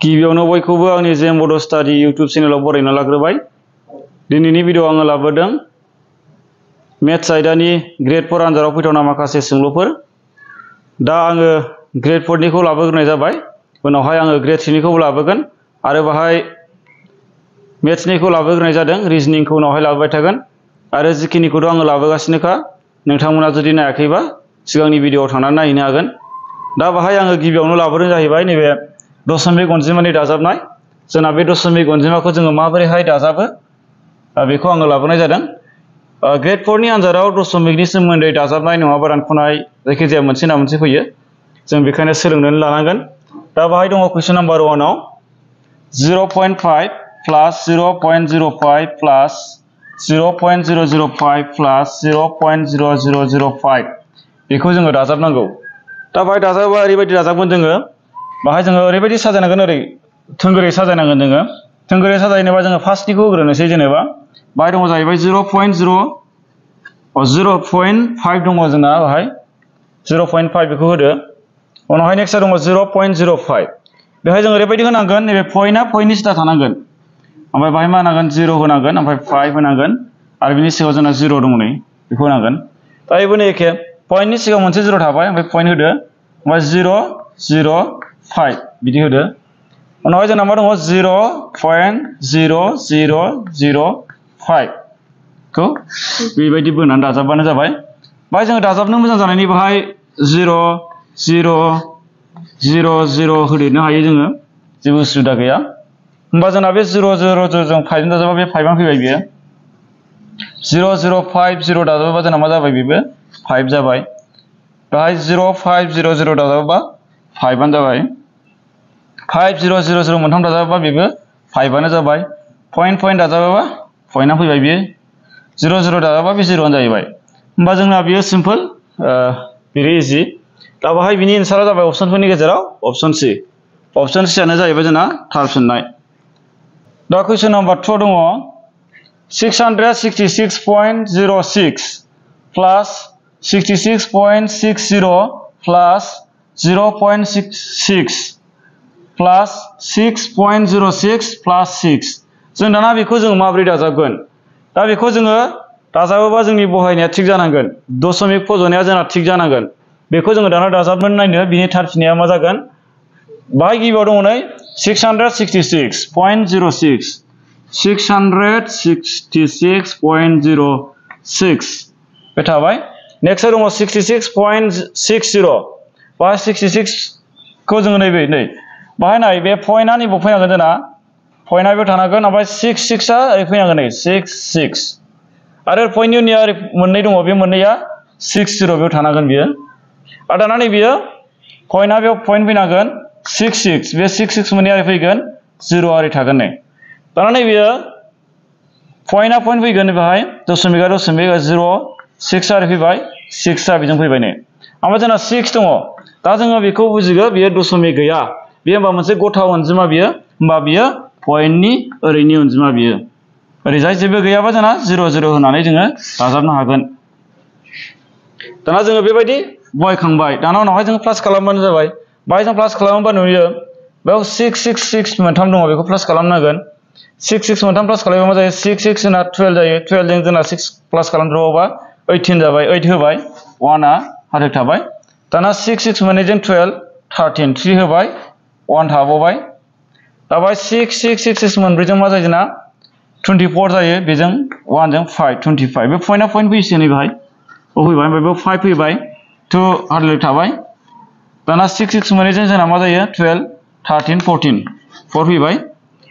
गिबियावनो बयखौबो आंनि जेएम बड स्टाडि इउट्युब चेनेलाव बरायना लाग्रोबाय। दिनैनि भिडिअ आङो लाबोदों मेथ्स आयदानि ग्रेड 4 आनजादाव फैथावना माखासे सोंलुफोर। दा आङो ग्रेड 4 निखौ लाबोग्रोनाय जाबाय, उनावहाय आङो ग्रेड 3 निखौबो लाबोगोन आरो बाहाय मेथ्सनिखौ लाबोग्रोनाय जादों, रिजनिंखौ उनावहाय लाबोबाय थागोन आरो जिखिनिखौथ' आङो लाबोगासिनोखा। नोंथांमोना जुदि नायाखैबा सिगांनि भिडिअआव थांनानै नायहैनो हागोन। दा बाहाय आङो गिबियावनो लाबोदों जाहैबाय नैबे दशमिक अनजिमानि दाजाबनाय। जोंना बे दशमिक अनजिमाखौ जोङो माबोरैहाय दाजाबो बेखौ आङो लाबोनाय जादों। ग्रेड 4 नि आनजादाव दशमिकनि सोमोन्दै दाजाबनाय नङाबा दानख'नाय जायखिजाया मोनसे ना मोनसे फैयो, जों बेखायनो सोलोंनानै लानांगोन। दा बाहाय दङ कुइसन नाम्बार 1 आव 0.5 प्लास 0.05 प्लास 0.005 प्लास 0.0005 बेखौ जोङो दाजाबनांगौ। दा बाहाय दाजाबा ओरैबायदि दाजाबगोन जोङो, बाहाय जोङो ओरैबायदि साजायनांगोन, ओरै थोंगोरै साजायनांगोन जोङो। थोंगोरै साजायनोबा जोङो फार्स्टनिखौ होग्रोनोसै। जेनेबा बाहाय दङ जाहैबाय 0.5 दङ जोंना, बाहाय 0.5 बेखौ होदो। उनावहाय नेक्स्टआ दङ 0.05। बेहाय जों ओरैबायदि होनांगोन, नैबे पइन्टआ पइन्टनि सिदा थानांगोन, ओमफ्राय बाहाय मा होनांगोन 0 होनांगोन, ओमफ्राय 5 होनांगोन आरो बिनि सिगाङाव जोंना 0 दङ नै, बेखौ होनांगोन। दा बेबो नै एखे, पइन्टनि सिगाङाव मोनसे 0 थाबाय, ओमफ्राय पइन्ट होदो, ओमफ्राय 0, 0, 5 बिदि होदो। उनावहाय जोंना मा दङ 0.0005 खौ बेबायदि बोनानै दाजाबबानो जाबाय। बाहाय जोङो दाजाबनो मोजां जानायनि बाहाय 0, 0, 0, 0 होदेरनो हायो जोङो, जेबो उसुबिदा गैया। होमबा जोंना बे 0, 0, 0 जों 5 जों दाजाबा बे 5 आनो फैबाय बियो। 0, 0, 5, 0 दाजाबोबा जोंना मा जाबाय, बेबो 5 जाबाय। बाहाय 0, 5, 0, 0 दाजाबोबा 5 आनो जाबाय। 5, 0, 0, 0 मोनथाम दाजाबोबा बेबो 5 आनो जाबाय। पइन्ट पइन्ट दाजाबोबा पइन्टआ फैबाय बियो। 0, 0 दाजाबा बे 0 आनो जाहैबाय। होमबा जोंना बियो सिम्पल, भेरि इजि। दा बाहाय बिनि एन्सारा जाबाय अपसनफोरनि गेजेराव अपसन सि। अपसन सि आनो जाहैबाय जोंना थार फिननाय। दा कुइसन नाम्बार 2 दङ 666.06 प्लास 66.60 प्लास 0.66 प्लास 6.06 प्लास 6। जों दाना बेखौ जों माबोरै दाजाबगोन? दा बेखौ जोङो दाजाबोबा जोंनि बहायनाया थिग जानांगोन, दशमिक फज'नाया जोंना थिग जानांगोन। बेखौ जोङो दाना दाजाबनो नायनो, बिनि थार फिननाया मा जागोन? बाहाय गिबियाव दङ नै 666.06 666.06 बे थाबाय। नेक्स्टआव दङ 66.60। बाहाय 66 खौ जोङो नैबे नै बाहाय नाय, बे पइन्टआ नैबाव फैनांगोन जोंना, पइन्टआ बेयाव थानांगोन, ओमफ्राय 66आ ओरै फैनांगोन नै 66 आरो पइन्टनि उननिया ओरै मोननै दङ, बे मोननैया 60 बेयाव थानांगोन बियो। आरो दाना नै बियो पइन्टआ बेयाव पइन्ट फैनांगोन 66, बे 66 मोननैया ओरै फैगोन 0 ओरै थागोन नै। दाना नै बियो पइन्टआ पइन्ट फैगोन, बेहाय दशमिकआ दशमिक 0, 6 ओरै फैबाय, 6आ बेजों फैबाय नै। ओमफ्राय जोंना 6 दङ। दा जोङो बेखौ बुजिगो, बियो दशमिक गैया, बेयो होमबा मोनसे गथा अनजिमा बियो, होमबा बियो पइन्टनि ओरैनि अनजिमा बियो। ओरैजाय जेबो गैयाबा जोंना 0, 0 होनानै जोङो दाजाबनो हागोन। दाना जोङो बेबायदि बहायखांबाय, दाना उनावहाय जों प्लास खालामबानो जाबाय। बाहाय जों प्लास खालामोबा नुयो बेयाव 6 मोनथाम दङ, बेखौ प्लास खालामनांगोन। 6 मोनथाम प्लास खालामोबा मा जायो? 6 जोंना 12 जायो, 12 जों जोंना 6 प्लास खालामद्रावोबा 18 जाबाय, 8 होबाय, 1आ हाथे थाबाय। दाना 6 मोननैजों 12, 13, 3 होबाय, 1 थाबावबाय। दा बाहाय 6 मोनब्रैजों मा जायो जोंना 24 जायो, बेजों 1 जों 5, 25। बे पइन्टआ पइन्ट फैसिगोन नै बेहाय, फैबाय, ओमफ्राय बेयाव 5 फैबाय, 2 हाथे थाबाय। दाना 6 मोननैजों जोंना मा जायो 12, 13, 14, 4 फैबाय।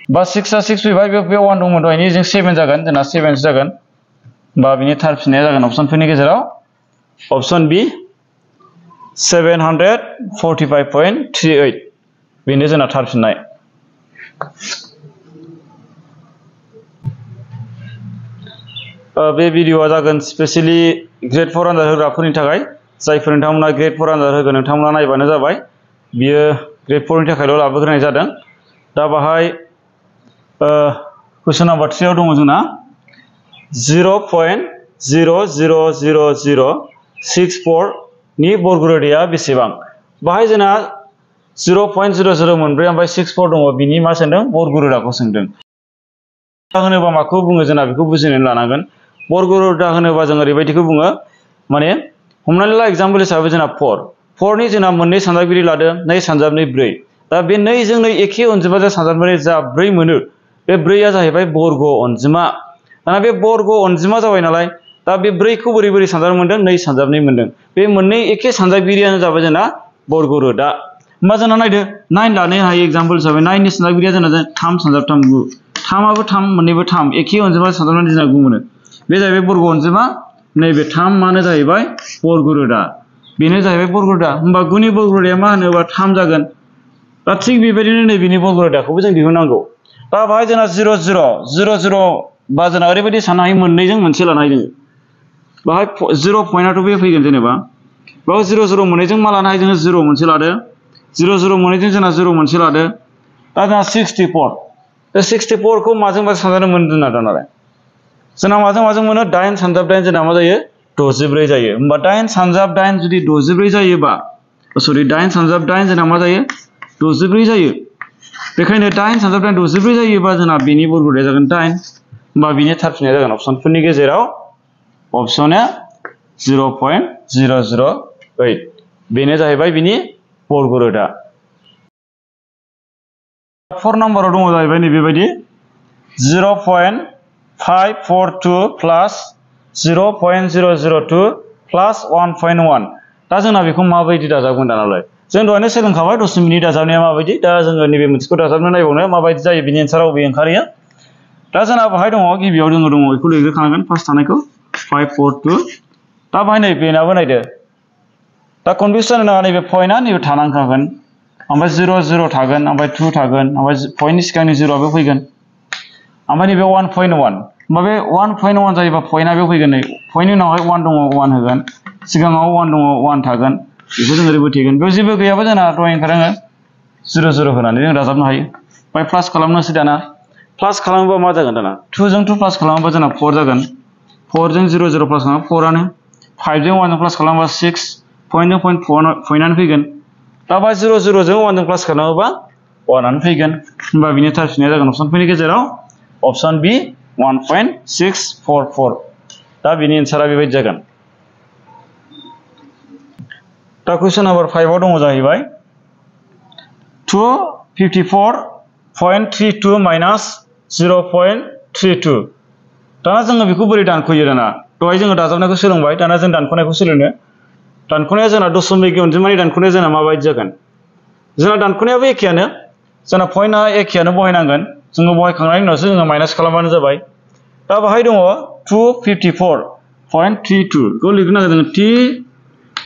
बा 6आ 6 फैबाय, बेयाव 1 दंमोन दहायनि, जों 7 जागोन, जोंना 7 जागोन। बा बिनि थार फिननाया जागोन अपसनफोरनि गेजेराव अपसन बि 745.38 बेनो जोंना थार फिननाय। बे भिडिअआ जागोन स्पेसियेलि ग्रेड 4 आनजाद होग्राफोरनि थाखाय। जायफोर नोंथांमोना ग्रेड 4 आनजाद होगोन, नोंथांमोना नायबानो जाबाय। बियो ग्रेड 4 नि थाखायल' लाबोग्रोनाय जादों। दा बाहाय कुइसन नाम्बार 3 आव दङ जोंना 0.00064 नि बर्ग रोदाया बेसेबां? बाहाय जोंना 0.00 मोनब्रै ओमफ्राय 64 दङ बिनि मा सोंदों बर्ग रोदाखौ सोंदों होनोबा माखौ बुङो जोंना बेखौ बुजिनानै लानांगोन बर्ग रोदा होनोबा जों ओरैबायदिखौ बुङो माने हमनानै ला एग्जाम्पल हिसाबै जोंना 4 नि जोंना मोननै सानजाबगिरि लादों 2 सानजाबनै 4 दा बे 2 जों 2 एखे अनजिमाजों सानजाबनानै जा 4 मोनो बे 4 आ जाहैबाय बर्ग अनजिमा दाना बे बर्ग अनजिमा जाबाय नालाय दा बे 4 खौ बोरै सानजाब मोनदों 2 सानजाबनै मोनदों बे मोननै एखे सानजाबगिरियानो जाबाय जोंना बर्ग रोदा होमबा जोंना नायदो 9 लानो हायो एग्जाम्पल हिसाबै 9 नि सानजाबगिरिया जोंना 3 सानजाबथाम 9 3 आबो 3 मोननैबो 3 एखे अनजिमा सानजाबनानै जोंना 9 मोनो बे जाहैबाय बर्ग अनजिमा नैबे 3 मानो जाहैबाय बर्ग रोदा बेनो जाहैबाय बर्ग रोदा होमबा 9 नि बर्ग रोदाया मा होनोबा 3 जागोन दा थिग बेबायदिनो नैबेनि बर्ग रोदाखौबो जों दिहुननांगौ दा बाहाय जोंना 0 बा जोंना ओरैबायदि साननो हायो मोननैजों मोनसे लानो हायो बाहाय 0 पइन्टआथ' बे फैगोन जेनेबा बाव 0 मोननैजों मा लानो हायो जोङो 0 मोनसे लादो 0 मोननैजों जोंना 0 मोनसे लादो दा जोंना 64 बे 64 खौ माजों माजों सानजाबनो मोनो जोंना दानालाय जोंना माजों मोनो 8 सानजाब 8 जोंना मा जायो 64 जायो होमबा 8 सानजाब 8 जुदि 64 जायोबा सरि 8 सानजाब 8 जोंना मा जायो 64 जायो बेखायनो 8 सानजाब 8 64 जायोबा जोंना बेनि बर्ग रोदाया जागोन 8 होमबा बिनि थारफिननाया जागोन अपसनफोरनि गेजेराव अपसना 0.008 बेनो जाहैबाय बिनि बर्ग रोदा 4 नम्बराव दङ जाहैबाय नैबेबायदि 0.542 प्लास 0.002 प्लास 1.1 दा जोंना बेखौ माबायदि दाजाबगोन दानालाय जों दहायनो सोलोंखाबाय दशमिकनि दाजाबनाया माबायदि दा जोङो नैबे मोनसेखौ दाजाबनो नायबावनो माबायदि जायो बिनि एन्साराव बबे ओंखारहैयो दा जोंना बाहाय दङ गिबियाव दङ बेखौ लिरग्रोखानांगोन फार्स्ट थानायखौ 542 दा बाहाय नै बेनाबो नायदो दा कनफिउसन नाङा नैबे पइन्टआ नैबे थानांखागोन ओमफ्राय 0 थागोन ओमफ्राय 2 थागोन ओमफ्राय पइन्टनि सिगांनि 0आबो फैगोन ओमफ्राय नैबे 1.1 होमबा बे 1.1 जायोबा पइन्टआ बेयाव फैगोन नै पइन्टनि उनावहाय 1 दङ 1 होगोन सिगाङाव 1 दङ 1 थागोन बेखौ जों ओरैबो थेगोन बेयाव जेबो गैयाबा जोंना दहाय ओंखारो 0 होनानै जों दाजाबनो हायो ओमफ्राय प्लास खालामनोसै दाना प्लास खालामोबा मा जागोन दाना 2 जों 2 प्लास खालामोबा जोंना 4 जागोन 4 जों 0 प्लास खालामोबा 4 आनो 5 जों 1 जों प्लास खालामोबा 6 पइन्टजों पइन्टआनो फैगोन दा बा 0 जों 1 जों प्लास खालामोबा 1 आनो फैगोन होमबा बिनि थारफिननाया जागोन अपसनफोरनि गेजेराव अपसन बि 1.644 दा बिनि एन्सारा बेबायदि जागोन दा कुइसन नाम्बार 5 आव दङ जाहैबाय 254.32 माइनास 0.32 दाना जोङो बेखौ बोरै दानख'यो दाना दहाय जोङो दाजाबनायखौ सोलोंबाय दाना जों दानख'नायखौ सोलोंनो दानख'नाया जोंना दशमिक अनजिमानि दानख'नाया जोंना माबायदि जागोन जोंना दानख'नायाबो एखेयानो जोंना पइन्टआ एखेयानो बहायनांगोन जोङो बहायखांनायनि उनावसो जोङो माइनास खालामबानो जाबाय दा बाहाय दङ 254.32 खौ लिरनांगोन जोङो T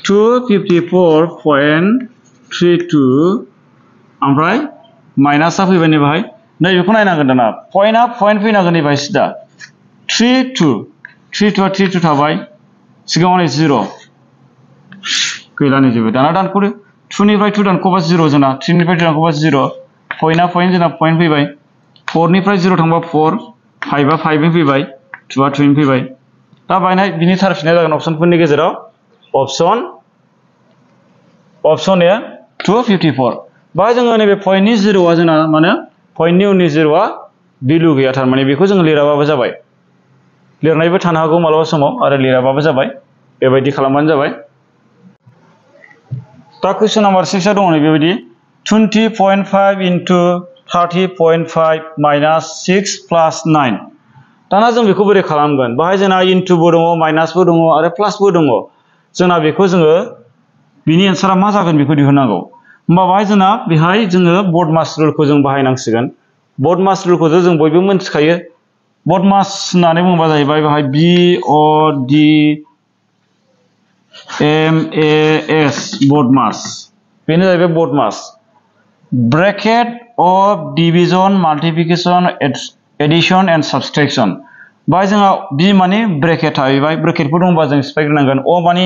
254.32 ओमफ्राय माइनासआ फैबाय नै बाहाय नै बेखौ नायनांगोन दाना पइन्टआ पइन्ट फैनांगोन नै बाहाय सिदा 32 थाबाय सिगाङाव नै 0 गैला नै जेबो दाना दानख'दो 2 निफ्राय 2 दानख'बा 0 जोंना 3 निफ्राय 2 दानख'बा 0 पइन्टआ पइन्ट जोंना पइन्ट फैबाय 4 निफ्राय 0 थांबा 4 5 आ 5 नि फैबाय 2 आ 2 नि फैबाय दा बायनाय बिनि थारफिननाया जागोन अपसनफोरनि गेजेराव option A 254 बाहाय जोङो नैबे पइन्टनि 0आ जोंना माने पइन्टनि उननि 0आ भेलु गैया थारमाने बेखौ जों लिराबाबो जाबाय लिरनायबो थानो हागौ मालाबा समाव आरो लिराबाबो जाबाय बेबायदि खालामबानो जाबाय दा कुइसन नाम्बार 6 आ दङ नै बेबायदि 20.5 into 30.5 minus 6 plus 9 दाना जों बेखौ बोरै खालामगोन बाहाय जोंना इनटुबो दङ माइनासबो दङ आरो प्लासबो दङ जोंना बेखौ जोङो बिनि एन्सारा मा जागोन बेखौ दिहुननांगौ होमबा बाहाय जोंना बेहाय जोङो बर्डमास रुलखौ जों बाहायनांसिगोन बर्डमास रुलखौ जों बयबो मिन्थिखायो बर्डमास होननानै बुङोबा जाहैबाय बेहाय BODMAS बर्डमास बेनो जाहैबाय बर्डमास bracket of division माल्टिप्लिकेशन addition and साबस्ट्रेक्शन बाहाय जोंहा बि माने ब्रेकेट थाहैबाय ब्रेकेटफोर दंबा जों सिफायग्रोनांगोन अ माने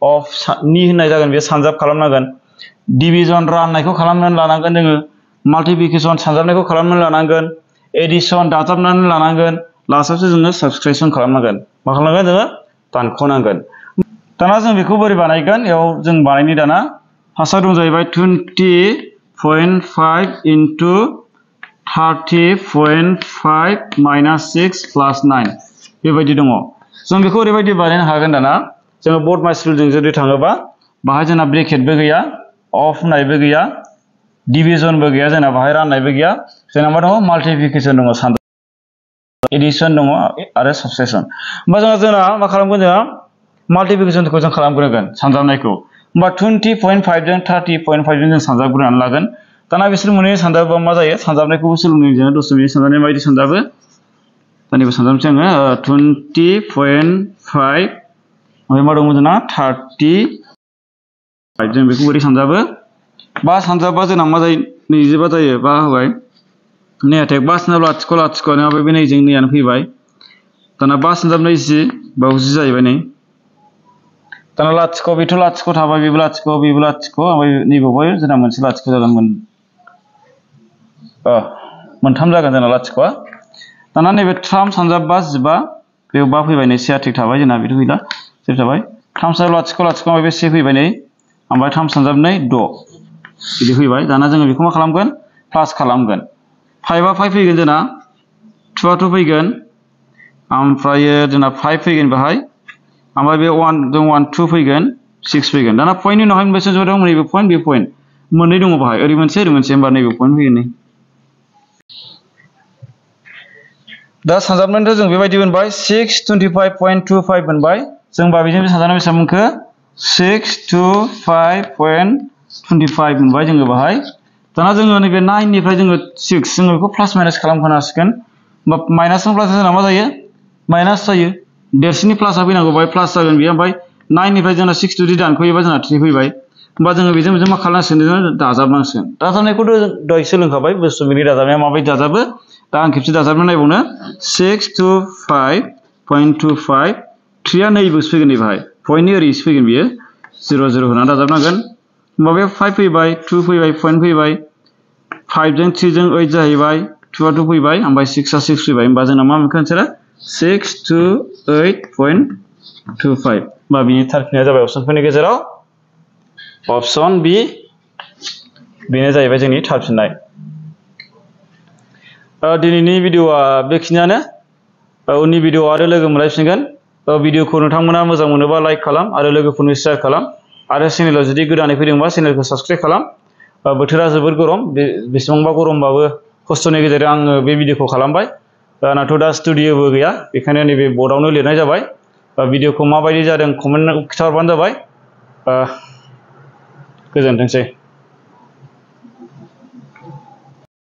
अफ नि होननाय जागोन बे सानजाब खालामनांगोन डिभिजन राननायखौ खालामनानै लानांगोन जोङो माल्टिप्लिकेशन सानजाबनायखौ खालामनानै लानांगोन एडिशन दाजाबनानै लानांगोन लास्टआवसो जोङो साबस्ट्रेक्शन खालामनांगोन मा खालामनांगोन जोङो दानख'नांगोन दाना जों बेखौ बोरै बानायगोन बेयाव जों बानायनि दाना फार्स्टआव दं जाहैबाय 30.5 into 30.5 minus 6 plus 9 बेबायदि दङ जों बेखौ ओरैबायदि बानायनो हागोन दाना जोङो बर्ड माय स्कुलजों जुदि थाङोबा बाहाय जोंना ब्रेकेटबो गैया अफ होनायबो गैया डिभिजनबो गैया जोंना बाहाय राननायबो गैया जोंना मा दङ माल्टिप्लिकेसन दङ एडिशन दङ आरो सबट्रेक्शन होमबा जोंना मा खालामगोन जोङो माल्टिप्लिकेसनखौ जों खालामग्रोगोन सानजाबनायखौ होमबा 20.5 जों 30.5 जों सानजाबग्रोनानै लागोन दाना बिसोर मोननै सानजाबोबा मा जायो सानजाबनायखौबो सोलोंनो जोङो दसे मिनिट सानजाबनाय बायदि सानजाबो दानिबो सानजाबनोसै आङो 20.5 ओमफ्राय मा दङ जोंना 30 जों बेखौ बोरै सानजाबो बा सानजाबबा जोंना मा जायो नैजिबा जायो बा होबाय नै आटेक बा सानजाब लाथिख' लाथिख' नङाबा बे नैजों नैयानो फैबाय दाना बा सानजाब 20 बाव 10 जाहैबाय नै दाना लाथिख' बेथ' लाथिख' थाबाय बेबो लाथिख' ओमफ्राय नैबावहाय जोंना मोनसे लाथिख' जागोन मोनथाम जागोन जोंना लाथिख'आ दाना नैबे 3 सानजाब 15 बेयाव 5 फैबाय नै से आटेक थाबाय जोंना बेथ' गैला जेबो थाबाय 3 सानजाब लाथिख' लाथिख' ओमफ्राय बे से फैबाय नै ओमफ्राय 3 सानजाब 2 6 बिदि फैबाय दाना जोङो बेखौ मा खालामगोन प्लास खालामगोन 5 फैगोन जोंना 2 फैगोन ओमफ्राय जोंना 5 फैगोन बाहाय ओमफ्राय बे 1 2 फैगोन 6 फैगोन दाना पइन्टनि उनावहाय मोनबेसे ज' दं नैबे पइन्ट मोननै दङ बाहाय ओरै मोनसे होमबा नैबे पइन्ट फैगोन नै दा सानजाबनायनिथ' जों बेबायदि मोनबाय 625.25 मोनबाय जों बा बेजों सानजाबनाय बेसेबां मोनखो 625.25 मोनबाय जोङो बाहाय दाना जोङो नैबे 9 निफ्राय जोङो 6 जोङो बेखौ प्लास माइनास खालामखानो हासिगोन होमबा माइनासजों प्लास जोंना मा जायो माइनास जायो देरसिननि प्लासआ फैनांगौ बाहाय प्लास जागोन बेयो ओमफ्राय 9 निफ्राय जोंना 6 जुदि दानख'योबा जोंना 3 फैबाय होमबा जोङो बेजों मा खालामनांसिगोन जोङो दाजाबनांसिगोन दाजाबनायखौथ' दहाय सोलोंखाबाय बुस्थुनि दाजाबनाया माबायदि दाजाबो दा आं खेबसे दाजाबना नायबावनो 625.25 3 आ नैबो फैगोन नै बाहाय पइन्टनि ओरैसो फैगोन बियो 0 0 होनानै दाजाबनांगोन होमबा बे 5 फैबाय 2 फैबाय पइन्ट फैबाय 5 जों 3 जों 8 जाहैबाय 2 आ 2 फैबाय ओमफ्राय 6 आ 6 फैबाय होमबा जोंना मा मोनखो आन्सारा 628.25 होमबा बिनि थारफिननाया जाबाय अपसनफोरनि गेजेराव अपसन बि बेनो जाहैबाय जोंनि थारफिननाय दिनैनि भिडिअआ बेखिनियानो उननि भिडिअ आरो लोगो मोनलायफिनगोन भिडिअखौ नोंथांमोना मोजां मोनोबा लाइक खालाम आरो लोगोफोरनो शेयार खालाम आरो चेनेलाव जुदि गोदानै फैदोंबा चेनेलखौ साबस्क्राइब खालाम बोथोरा जोबोद गरम बेसेबांबा गरमबाबो खस्थ'नि गेजेरजों आङो बे भिडिअखौ खालामबाय आंनाथ' दा स्टुडिअबो गैया बेखायनो नैबे बर्डआवनो लिरनाय जाबाय भिडिअखौ माबायदि जादों कमेन्ट खिन्थाहरबानो जाबाय गोजोनथोंसै